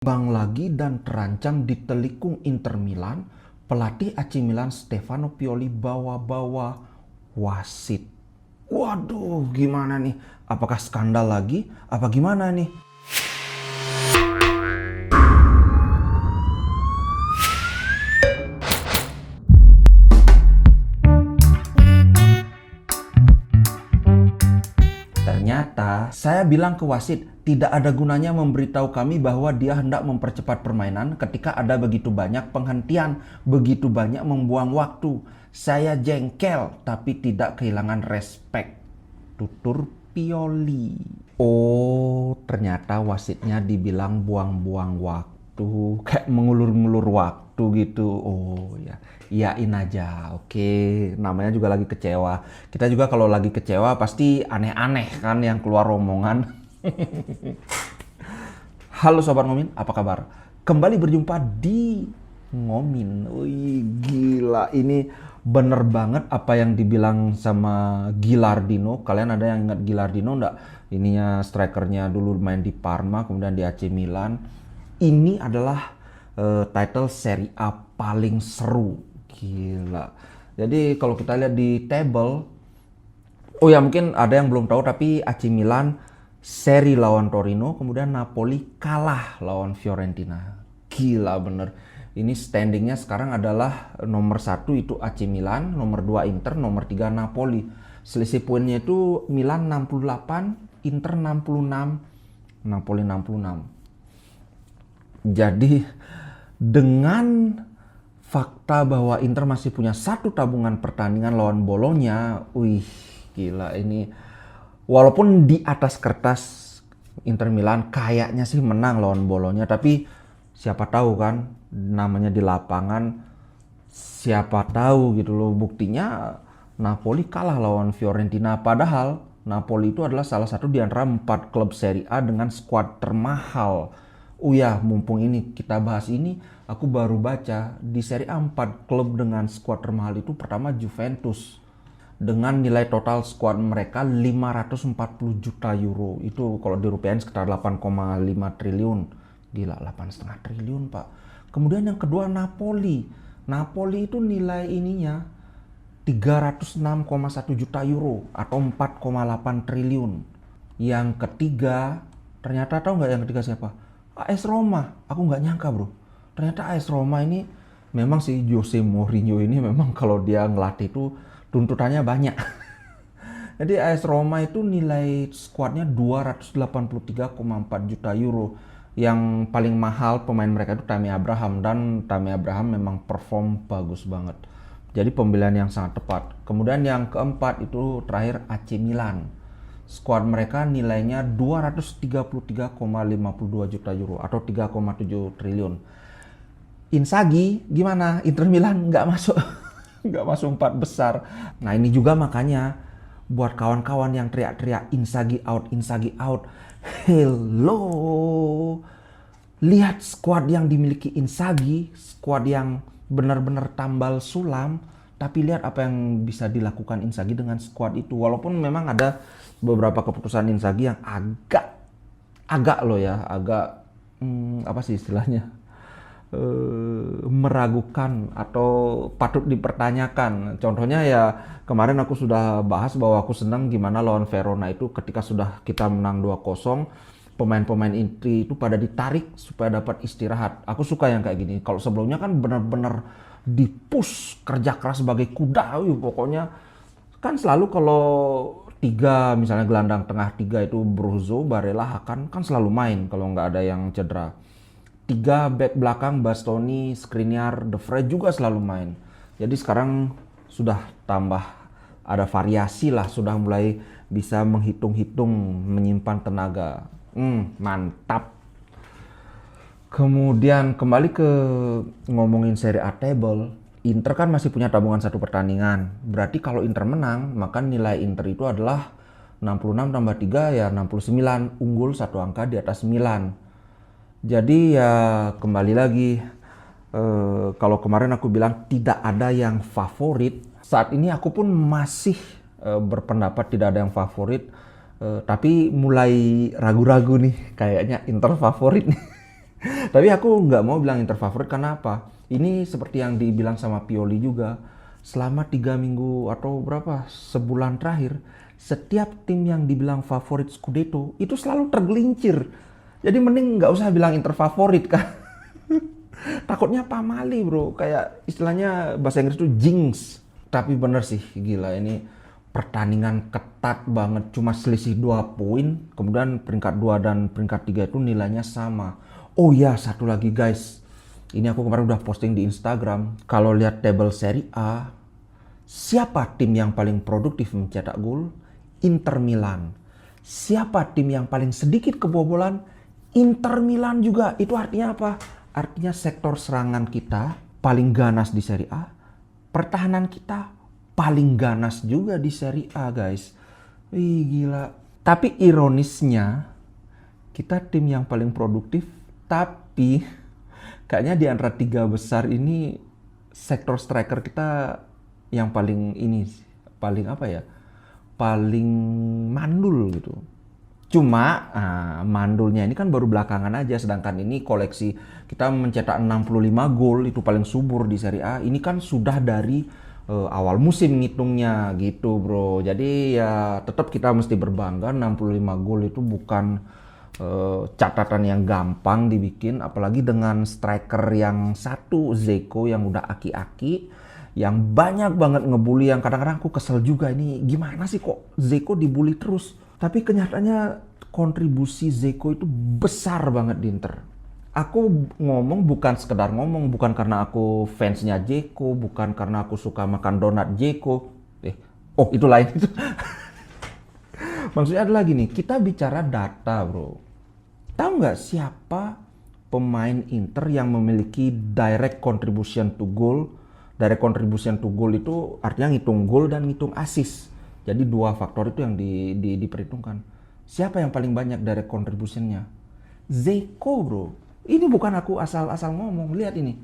Bang lagi dan terancam ditelikung Inter Milan, pelatih AC Milan Stefano Pioli bawa-bawa wasit. Waduh, gimana nih? Apakah skandal lagi? Apa gimana nih? Ternyata saya bilang ke wasit, tidak ada gunanya memberitahu kami bahwa dia hendak mempercepat permainan ketika ada begitu banyak penghentian, begitu banyak membuang waktu. Saya jengkel tapi tidak kehilangan respek. Tutur Pioli. Oh, ternyata wasitnya dibilang buang-buang waktu, kayak mengulur-ngulur waktu gitu. Oh ya, iyain aja. Oke, namanya juga lagi kecewa. Kita juga kalau lagi kecewa pasti aneh-aneh kan yang keluar omongan. Halo Sobat Ngomin, apa kabar? Kembali berjumpa di Ngomin. Wih, gila, ini bener banget apa yang dibilang sama Gilardino. Kalian ada yang ingat Gilardino enggak? Ininya strikernya dulu main di Parma, kemudian di AC Milan. Ini adalah title Serie A paling seru. Gila. Jadi kalau kita lihat di table, oh ya mungkin ada yang belum tahu tapi AC Milan seri lawan Torino, kemudian Napoli kalah lawan Fiorentina. Gila bener. Ini standingnya sekarang adalah nomor 1 itu AC Milan, nomor 2 Inter, nomor 3 Napoli. Selisih poinnya itu Milan 68, Inter 66, Napoli 66. Jadi dengan fakta bahwa Inter masih punya satu tabungan pertandingan lawan Bolonya, wih gila ini. Walaupun di atas kertas Inter Milan kayaknya sih menang lawan Bolonya, tapi siapa tahu kan, namanya di lapangan siapa tahu gitu loh. Buktinya Napoli kalah lawan Fiorentina, padahal Napoli itu adalah salah satu di antara 4 klub Serie A dengan skuad termahal. Oh ya, mumpung ini kita bahas ini, aku baru baca di Serie A 4 klub dengan skuad termahal itu pertama Juventus dengan nilai total skuad mereka 540 juta euro. Itu kalau dirupiahin sekitar 8,5 triliun. Gila, 8,5 triliun, Pak. Kemudian yang kedua Napoli. Napoli itu nilai ininya 306,1 juta euro atau 4,8 triliun. Yang ketiga, ternyata tahu nggak yang ketiga siapa? AS Roma. Aku nggak nyangka, bro. Ternyata AS Roma ini memang si Jose Mourinho ini memang kalau dia ngelatih itu tuntutannya banyak. Jadi AS Roma itu nilai skuadnya 283,4 juta euro. Yang paling mahal pemain mereka itu Tammy Abraham, dan Tammy Abraham memang perform bagus banget. Jadi pembelian yang sangat tepat. Kemudian yang keempat itu terakhir AC Milan. Skuad mereka nilainya 233,52 juta euro atau 3,7 triliun. Inzaghi gimana? Inter Milan nggak masuk. Nggak masuk 4 besar. Nah ini juga makanya buat kawan-kawan yang teriak-teriak Inzaghi out. Hello, lihat skuad yang dimiliki Inzaghi, skuad yang benar-benar tambal sulam. Tapi lihat apa yang bisa dilakukan Inzaghi dengan skuad itu. Walaupun memang ada beberapa keputusan Inzaghi yang agak apa sih istilahnya? Meragukan atau patut dipertanyakan. Contohnya ya kemarin aku sudah bahas bahwa aku senang gimana lawan Verona itu ketika sudah kita menang 2-0, pemain-pemain inti itu pada ditarik supaya dapat istirahat. Aku suka yang kayak gini. Kalau sebelumnya kan benar-benar dipush kerja keras sebagai kuda, pokoknya kan selalu kalau tiga misalnya gelandang tengah tiga itu Brozo, Barella, Hakan kan selalu main kalau nggak ada yang cedera. 3 back belakang Bastoni, Skriniar, De Vrij juga selalu main. Jadi sekarang sudah tambah ada variasi lah, sudah mulai bisa menghitung-hitung, menyimpan tenaga. Mantap. Kemudian kembali ke ngomongin Serie A table, Inter kan masih punya tabungan satu pertandingan. Berarti kalau Inter menang, maka nilai Inter itu adalah 66 tambah 3 ya 69, unggul satu angka di atas Milan. Jadi ya kembali lagi, kalau kemarin aku bilang tidak ada yang favorit, saat ini aku pun masih berpendapat tidak ada yang favorit, tapi mulai ragu-ragu nih, kayaknya Inter favorit nih. Tapi aku nggak mau bilang Inter favorit karena apa? Ini seperti yang dibilang sama Pioli juga. Selama 3 minggu atau berapa sebulan terakhir, setiap tim yang dibilang favorit Scudetto itu selalu tergelincir. Jadi mending nggak usah bilang Inter favorit kan. Takutnya pamali bro, kayak istilahnya bahasa Inggris itu jinx. Tapi bener sih, gila ini pertandingan ketat banget, cuma selisih 2 poin. Kemudian peringkat 2 dan peringkat 3 itu nilainya sama. Oh ya, satu lagi guys. Ini aku kemarin udah posting di Instagram. Kalau lihat table Serie A, siapa tim yang paling produktif mencetak gol? Inter Milan. Siapa tim yang paling sedikit kebobolan? Inter Milan juga. Itu artinya apa? Artinya sektor serangan kita paling ganas di Serie A. Pertahanan kita paling ganas juga di Serie A guys. Wih gila. Tapi ironisnya kita tim yang paling produktif, tapi kayaknya di antara 3 besar ini sektor striker kita yang paling ini, paling apa ya, paling mandul gitu. Cuma mandulnya ini kan baru belakangan aja, sedangkan ini koleksi kita mencetak 65 gol itu paling subur di Serie A. Ini kan sudah dari awal musim ngitungnya gitu bro. Jadi ya tetap kita mesti berbangga, 65 gol itu bukan catatan yang gampang dibikin, apalagi dengan striker yang satu, Dzeko, yang udah aki-aki, yang banyak banget ngebully, yang kadang-kadang aku kesel juga, ini gimana sih kok Dzeko dibully terus. Tapi kenyataannya kontribusi Dzeko itu besar banget di Inter. Aku ngomong bukan sekedar ngomong, bukan karena aku fansnya Dzeko, bukan karena aku suka makan donat Dzeko. Oh itu lain itu. Maksudnya adalah gini, kita bicara data bro. Tahu nggak siapa pemain Inter yang memiliki direct contribution to goal? Direct contribution to goal itu artinya ngitung gol dan ngitung assist. Jadi 2 faktor itu yang diperhitungkan. Siapa yang paling banyak direct contributionnya? Dzeko bro. Ini bukan aku asal-asal ngomong. Lihat ini.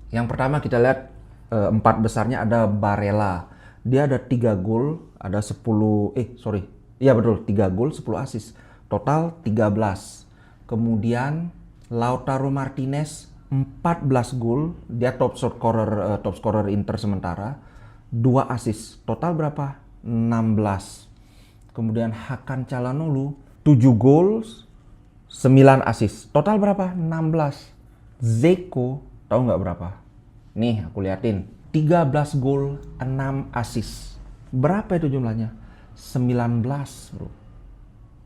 Yang pertama kita lihat 4 besarnya ada Barella. Dia ada 3 gol, ada 10, iya betul, 3 gol, 10 assist. Total 13. Kemudian Lautaro Martinez 14 gol, dia top scorer Inter sementara, 2 assist. Total berapa? 16. Kemudian Hakan Calhanoglu 7 gol, 9 assist. Total berapa? 16. Dzeko tahu nggak berapa? Nih aku liatin. 13 gol, 6 assist. Berapa itu jumlahnya? 19 bro.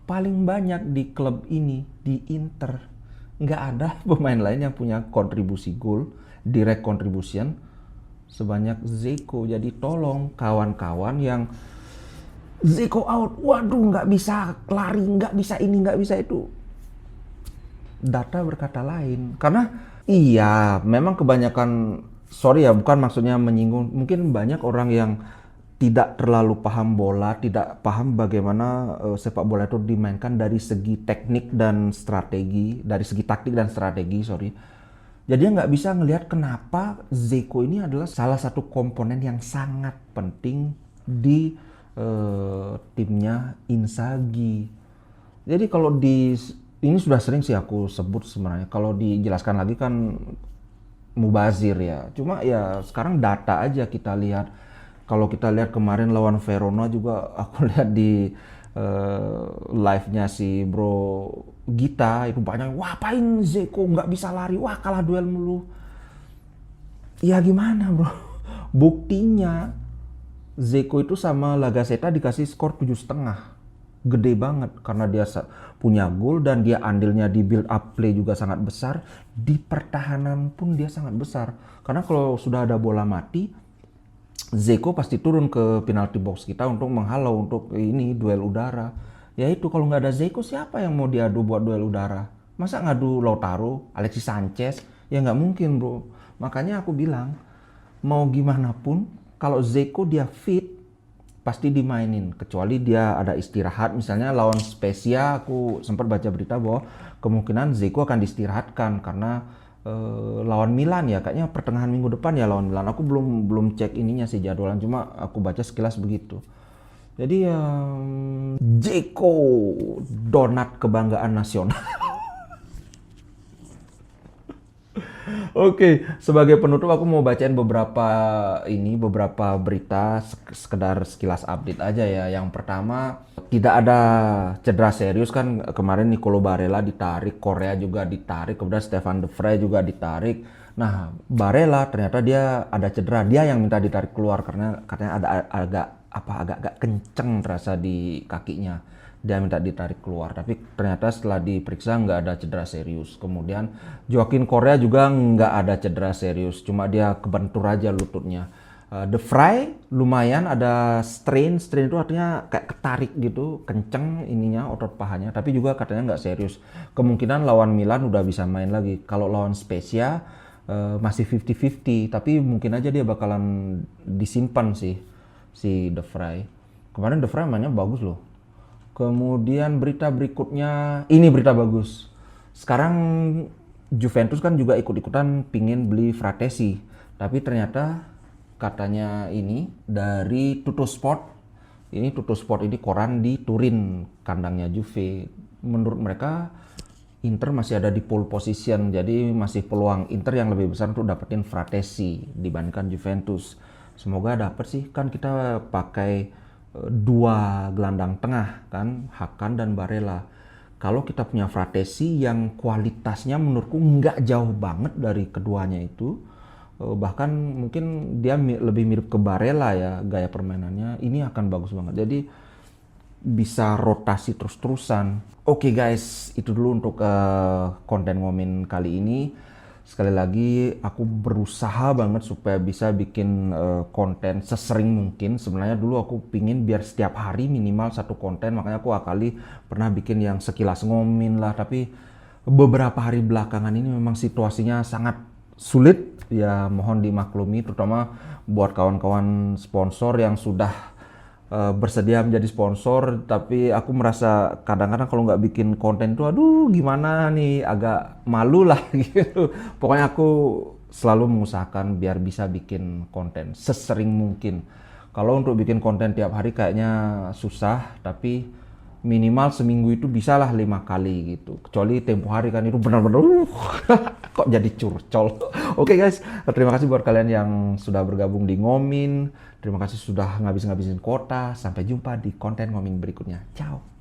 Paling banyak di klub ini, di Inter. Nggak ada pemain lain yang punya kontribusi gol, direct contribution, sebanyak Dzeko. Jadi tolong kawan-kawan yang Dzeko out, waduh nggak bisa lari, nggak bisa ini, nggak bisa itu. Data berkata lain. Karena iya, memang kebanyakan, sorry ya, bukan maksudnya menyinggung, mungkin banyak orang yang tidak terlalu paham bola, tidak paham bagaimana sepak bola itu dimainkan dari segi teknik dan strategi, dari segi taktik dan strategi, sorry. Jadi dia nggak bisa ngelihat kenapa Dzeko ini adalah salah satu komponen yang sangat penting di timnya Inzaghi. Jadi kalau ini sudah sering sih aku sebut sebenarnya. Kalau dijelaskan lagi kan mubazir ya. Cuma ya sekarang data aja kita lihat. Kalau kita lihat kemarin lawan Verona juga, aku lihat di live-nya si Bro Gita itu banyak, wah apain Dzeko nggak bisa lari, wah kalah duel mulu. Ya gimana bro? Buktinya Dzeko itu sama La Gazzetta dikasih skor 7,5. Gede banget karena dia punya gol dan dia andilnya di build up play juga sangat besar. Di pertahanan pun dia sangat besar. Karena kalau sudah ada bola mati, Dzeko pasti turun ke penalty box kita untuk menghalau untuk ini duel udara. Ya itu kalau nggak ada Dzeko siapa yang mau diadu buat duel udara? Masa ngadu Lautaro, Alexis Sanchez? Ya nggak mungkin bro. Makanya aku bilang mau gimana pun kalau Dzeko dia fit pasti dimainin. Kecuali dia ada istirahat. Misalnya lawan Spezia aku sempat baca berita bahwa kemungkinan Dzeko akan diistirahatkan karena lawan Milan ya, kayaknya pertengahan minggu depan ya lawan Milan. Aku belum cek ininya sih jadwalan, cuma aku baca sekilas begitu. Jadi Dzeko donat kebanggaan nasional. Oke, sebagai penutup aku mau bacain beberapa berita sekedar sekilas update aja ya. Yang pertama, tidak ada cedera serius kan, kemarin Nicolo Barella ditarik, Korea juga ditarik, kemudian Stefan De Vrij juga ditarik. Nah, Barella ternyata dia ada cedera, dia yang minta ditarik keluar karena katanya ada agak kenceng terasa di kakinya. Dia minta ditarik keluar, tapi ternyata setelah diperiksa nggak ada cedera serius. Kemudian Joaquin Correa juga nggak ada cedera serius, cuma dia kebentur aja lututnya. De Vrij lumayan ada strain itu artinya kayak ketarik gitu, kenceng ininya otot pahanya, tapi juga katanya nggak serius. Kemungkinan lawan Milan udah bisa main lagi. Kalau lawan Spezia masih 50-50, tapi mungkin aja dia bakalan disimpan sih si De Vrij. Kemarin De Vrij mainnya bagus loh. Kemudian berita berikutnya, ini berita bagus. Sekarang Juventus kan juga ikut-ikutan pingin beli Fratesi. Tapi ternyata katanya ini dari Tuttosport. Ini Tuttosport ini koran di Turin, kandangnya Juve. Menurut mereka Inter masih ada di pole position. Jadi masih peluang Inter yang lebih besar untuk dapetin Fratesi dibandingkan Juventus. Semoga dapet sih, kan kita pakai dua gelandang tengah kan, Hakan dan Barella. Kalau kita punya Fratesi yang kualitasnya menurutku nggak jauh banget dari keduanya itu, bahkan mungkin dia lebih mirip ke Barella ya gaya permainannya, ini akan bagus banget. Jadi bisa rotasi terus-terusan. Oke guys, itu dulu untuk konten Ngomin kali ini. Sekali lagi aku berusaha banget supaya bisa bikin konten sesering mungkin. Sebenarnya dulu aku pingin biar setiap hari minimal satu konten, makanya aku akali pernah bikin yang sekilas ngomin lah. Tapi beberapa hari belakangan ini memang situasinya sangat sulit, ya mohon dimaklumi, terutama buat kawan-kawan sponsor yang sudah bersedia menjadi sponsor, tapi aku merasa kadang-kadang kalau nggak bikin konten itu aduh gimana nih, agak malu lah gitu. Pokoknya aku selalu mengusahakan biar bisa bikin konten sesering mungkin. Kalau untuk bikin konten tiap hari kayaknya susah, tapi minimal seminggu itu bisalah 5 kali gitu. Kecuali tempo hari kan itu benar-benar kok jadi curcol. Oke guys, terima kasih buat kalian yang sudah bergabung di Ngomin. Terima kasih sudah ngabis-ngabisin kota. Sampai jumpa di konten Ngomin berikutnya. Ciao.